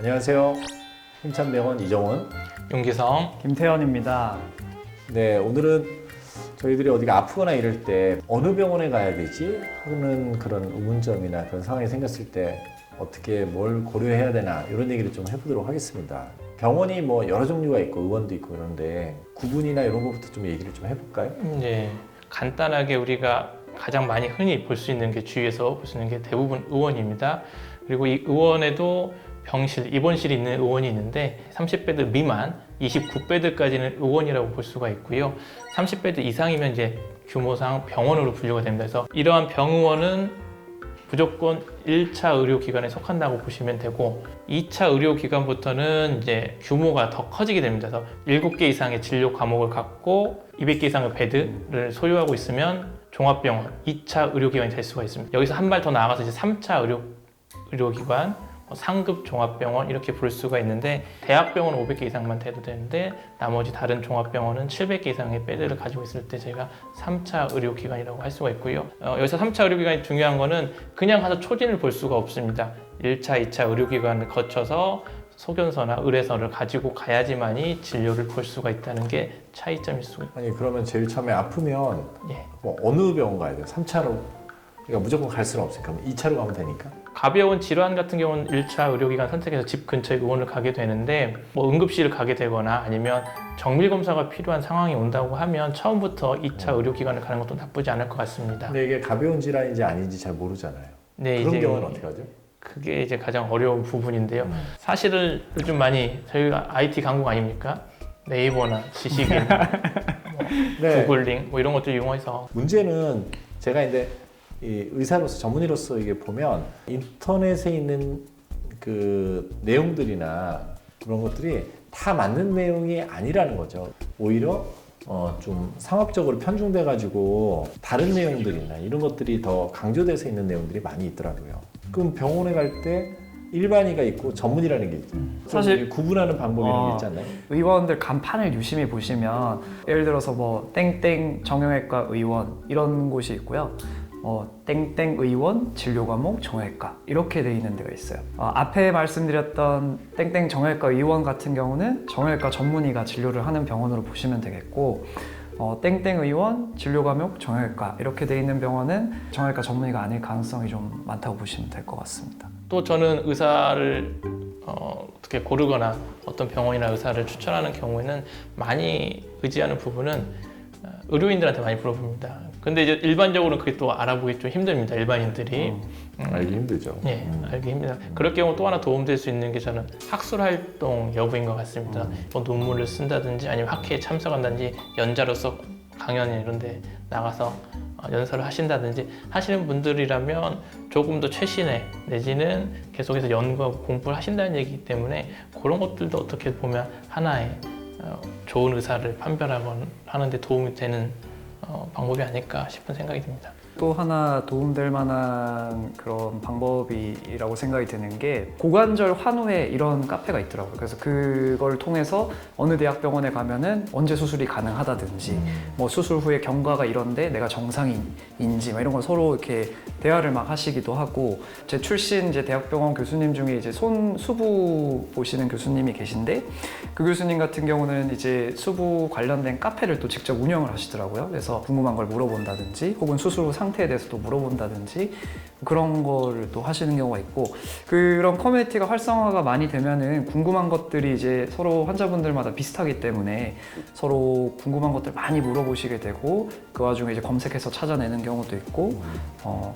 안녕하세요. 힘찬병원 이정원, 윤기성. 김태현입니다. 네, 오늘은 저희들이 어디가 아프거나 이럴 때 어느 병원에 가야 되지 하는 그런 의문점이나 그런 상황이 생겼을 때 어떻게 뭘 고려해야 되나 이런 얘기를 좀 해보도록 하겠습니다. 병원이 뭐 여러 종류가 있고 의원도 있고 그런데 구분이나 이런 것부터 좀 얘기를 좀 해볼까요? 네, 간단하게 우리가 가장 많이 흔히 볼 수 있는 게 주위에서 볼 수 있는 게 대부분 의원입니다. 그리고 이 의원에도 병실, 입원실이 있는 의원이 있는데 30베드 미만, 29베드까지는 의원이라고 볼 수가 있고요. 30베드 이상이면 이제 규모상 병원으로 분류가 됩니다. 그래서 이러한 병의원은 무조건 1차 의료기관에 속한다고 보시면 되고 2차 의료기관부터는 이제 규모가 더 커지게 됩니다. 그래서 7개 이상의 진료 과목을 갖고 200개 이상의 베드를 소유하고 있으면 종합병원, 2차 의료기관이 될 수가 있습니다. 여기서 한 발 더 나아가서 이제 3차 의료기관, 상급 종합병원 이렇게 부를 수가 있는데 대학병원은 500개 이상만 돼도 되는데 나머지 다른 종합병원은 700개 이상의 베드를 가지고 있을 때 저희가 3차 의료기관이라고 할 수가 있고요. 여기서 3차 의료기관이 중요한 거는 그냥 가서 초진을 볼 수가 없습니다. 1차, 2차 의료기관을 거쳐서 소견서나 의뢰서를 가지고 가야지만이 진료를 볼 수가 있다는 게 차이점일 수가 있습니다. 아니 그러면 제일 처음에 아프면 뭐 어느 병원 가야 돼요? 3차로? 그러니까 무조건 갈 수는 없으니까 2차로 가면 되니까? 가벼운 질환 같은 경우는 1차 의료기관 선택해서 집 근처에 의원을 가게 되는데 뭐 응급실을 가게 되거나 아니면 정밀검사가 필요한 상황이 온다고 하면 처음부터 2차 의료기관을 가는 것도 나쁘지 않을 것 같습니다. 근데 이게 가벼운 질환인지 아닌지 잘 모르잖아요. 네, 그런 이제 경우는 어떻게 하죠? 그게 이제 가장 어려운 부분인데요. 사실은 요즘 많이 저희가 IT 강국 아닙니까? 네이버나 지식인, 네. 구글링 뭐 이런 것들 이용해서 문제는 제가 이제 이 의사로서 전문의로서 이게 보면 인터넷에 있는 그 내용들이나 그런 것들이 다 맞는 내용이 아니라는 거죠. 오히려 좀 상업적으로 편중돼 가지고 다른 내용들이나 이런 것들이 더 강조돼서 있는 내용들이 많이 있더라고요. 그럼 병원에 갈 때 일반의가 있고 전문의라는 게 있죠. 사실 구분하는 방법 이런 게 있지 않나요? 의원들 간판을 유심히 보시면 예를 들어서 뭐 땡땡 정형외과 의원 이런 곳이 있고요. 땡땡 의원 진료 과목 정형외과 이렇게 돼 있는 데가 있어요. 앞에 말씀드렸던 땡땡 정형외과 의원 같은 경우는 정형외과 전문의가 진료를 하는 병원으로 보시면 되겠고 땡땡 의원 진료 과목 정형외과 이렇게 돼 있는 병원은 정형외과 전문의가 아닐 가능성이 좀 많다고 보시면 될 것 같습니다. 또 저는 의사를 어떻게 고르거나 어떤 병원이나 의사를 추천하는 경우에는 많이 의지하는 부분은 의료인들한테 많이 물어봅니다. 근데 이제 일반적으로는 그게 또 알아보기 좀 힘듭니다. 일반인들이. 알기 힘들죠. 네, 알기 힘들다. 그럴 경우 또 하나 도움될 수 있는 게 저는 학술 활동 여부인 것 같습니다. 뭐 논문을 쓴다든지 아니면 학회에 참석한다든지 연자로서 강연 이런 데 나가서 연설을 하신다든지 하시는 분들이라면 조금 더 최신의 내지는 계속해서 연구하고 공부를 하신다는 얘기이기 때문에 그런 것들도 어떻게 보면 하나의 좋은 의사를 판별하는 데 도움이 되는 방법이 아닐까 싶은 생각이 듭니다. 또 하나 도움될 만한 그런 방법이라고 생각이 드는 게 고관절 환우회 이런 카페가 있더라고요. 그래서 그걸 통해서 어느 대학병원에 가면은 언제 수술이 가능하다든지 뭐 수술 후에 경과가 이런데 내가 정상인지 뭐 이런 걸 서로 이렇게 대화를 막 하시기도 하고 제 출신 이제 대학병원 교수님 중에 이제 손 수부 보시는 교수님이 계신데 그 교수님 같은 경우는 이제 수부 관련된 카페를 또 직접 운영을 하시더라고요. 그래서 궁금한 걸 물어본다든지 혹은 수술 후 상태에 대해서도 물어본다든지 그런 거를 또 하시는 경우가 있고 그런 커뮤니티가 활성화가 많이 되면은 궁금한 것들이 이제 서로 환자분들마다 비슷하기 때문에 서로 궁금한 것들 많이 물어보시게 되고 그 와중에 이제 검색해서 찾아내는 경우도 있고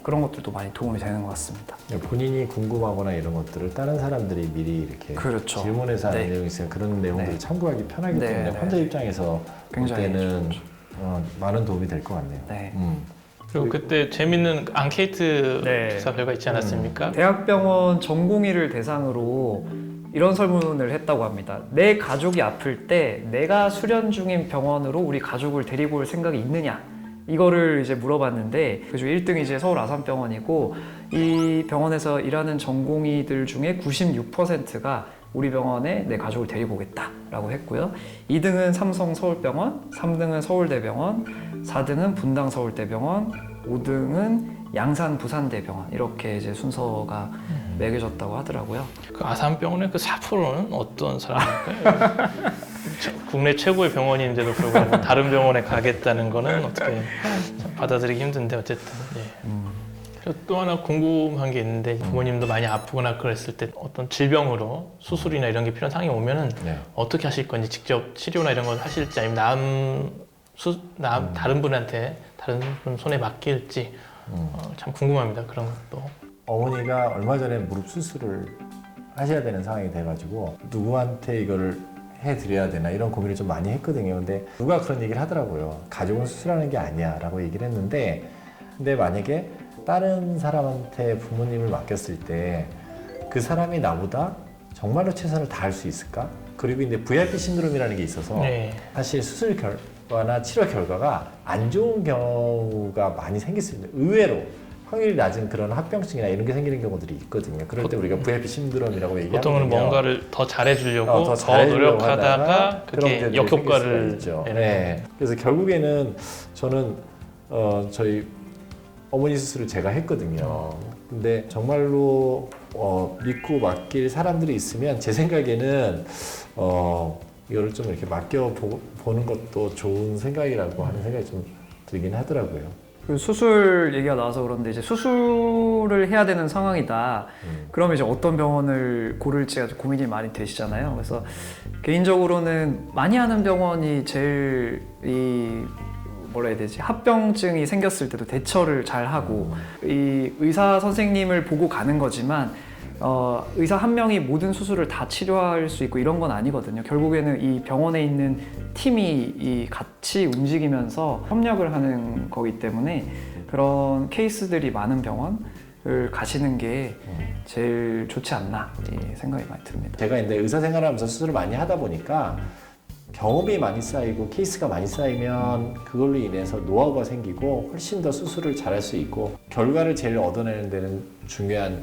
그런 것들도 많이 도움이 되는 것 같습니다. 본인이 궁금하거나 이런 것들을 다른 사람들이 미리 이렇게 그렇죠. 질문해서 하는 네. 내용이 있으면 그런 내용들을 네. 참고하기 편하기 네, 때문에 네. 환자 입장에서 볼 굉장히 때는 좋죠. 많은 도움이 될 것 같네요. 네. 그리고 그때 재밌는 앙케이트 네. 조사 결과 있지 않았습니까? 대학병원 전공의를 대상으로 이런 설문을 했다고 합니다. 내 가족이 아플 때 내가 수련 중인 병원으로 우리 가족을 데리고 올 생각이 있느냐? 이거를 이제 물어봤는데 그중 1등이 이제 서울 아산병원이고 이 병원에서 일하는 전공의들 중에 96%가 우리 병원에 내 가족을 데리고 오겠다라고 했고요. 2등은 삼성 서울병원, 3등은 서울대병원, 4등은 분당 서울대병원, 5등은 양산 부산대병원 이렇게 이제 순서가 매겨졌다고 하더라고요. 그 아산병원의 그 4%는 어떤 사람일까요? 국내 최고의 병원인데도 불구하고 다른 병원에 가겠다는 거는 어떻게 참 받아들이기 힘든데 어쨌든 예. 그리고 또 하나 궁금한 게 있는데 부모님도 많이 아프거나 그랬을 때 어떤 질병으로 수술이나 이런 게 필요한 상황이 오면은 네. 어떻게 하실 건지 직접 치료나 이런 걸 하실지 아니면 다른 분한테 다른 분 손에 맡길지 참 궁금합니다. 그런 것도. 어머니가 얼마 전에 무릎 수술을 하셔야 되는 상황이 돼가지고 누구한테 이거를 해드려야 되나 이런 고민을 좀 많이 했거든요. 근데 누가 그런 얘기를 하더라고요. 가족은 수술하는 게 아니야 라고 얘기를 했는데 근데 만약에 다른 사람한테 부모님을 맡겼을 때 그 사람이 나보다 정말로 최선을 다할 수 있을까? 그리고 이제 VIP 신드롬이라는 게 있어서 네. 사실 수술 결과나 치료 결과가 안 좋은 경우가 많이 생길 수 있는데 의외로 확률이 낮은 그런 합병증이나 이런 게 생기는 경우들이 있거든요. 그럴 때 우리가 VIP 신드롬이라고 얘기하거든요. 보통은 뭔가를 더 잘해주려고 더 더 잘해주려고 노력하다가 하다가 그런 그게 문제들이 역효과를 생길 수가 있죠. 네. 그래서 결국에는 저는 저희 어머니 수술을 제가 했거든요. 근데 정말로 믿고 맡길 사람들이 있으면 제 생각에는 이거를 좀 이렇게 맡겨보는 것도 좋은 생각이라고 하는 생각이 좀 들긴 하더라고요. 그 수술 얘기가 나와서 그런데 이제 수술을 해야 되는 상황이다. 그러면 이제 어떤 병원을 고를지가 좀 고민이 많이 되시잖아요. 그래서 개인적으로는 많이 하는 병원이 제일 뭐라 해야 되지? 합병증이 생겼을 때도 대처를 잘 하고 이 의사 선생님을 보고 가는 거지만 의사 한 명이 모든 수술을 다 치료할 수 있고 이런 건 아니거든요. 결국에는 이 병원에 있는 팀이 같이 움직이면서 협력을 하는 거기 때문에 그런 케이스들이 많은 병원을 가시는 게 제일 좋지 않나 이 생각이 많이 듭니다. 제가 이제 의사 생활하면서 수술을 많이 하다 보니까 경험이 많이 쌓이고 케이스가 많이 쌓이면 그걸로 인해서 노하우가 생기고 훨씬 더 수술을 잘할 수 있고 결과를 제일 얻어내는 데는 중요한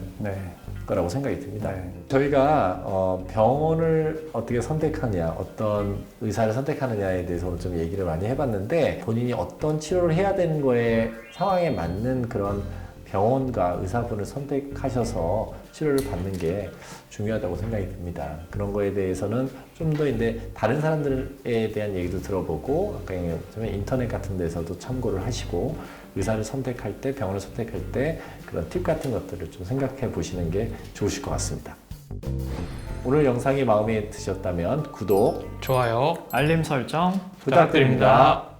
거라고 생각이 듭니다. 저희가 병원을 어떻게 선택하냐, 어떤 의사를 선택하느냐에 대해서 좀 얘기를 많이 해봤는데 본인이 어떤 치료를 해야 되는 거에 상황에 맞는 그런 병원과 의사분을 선택하셔서 치료를 받는 게 중요하다고 생각이 듭니다. 그런 거에 대해서는 좀 더 이제 다른 사람들에 대한 얘기도 들어보고 아까 얘기했지만 인터넷 같은 데서도 참고를 하시고 의사를 선택할 때, 병원을 선택할 때 그런 팁 같은 것들을 좀 생각해 보시는 게 좋으실 것 같습니다. 오늘 영상이 마음에 드셨다면 구독, 좋아요. 알림 설정 부탁드립니다.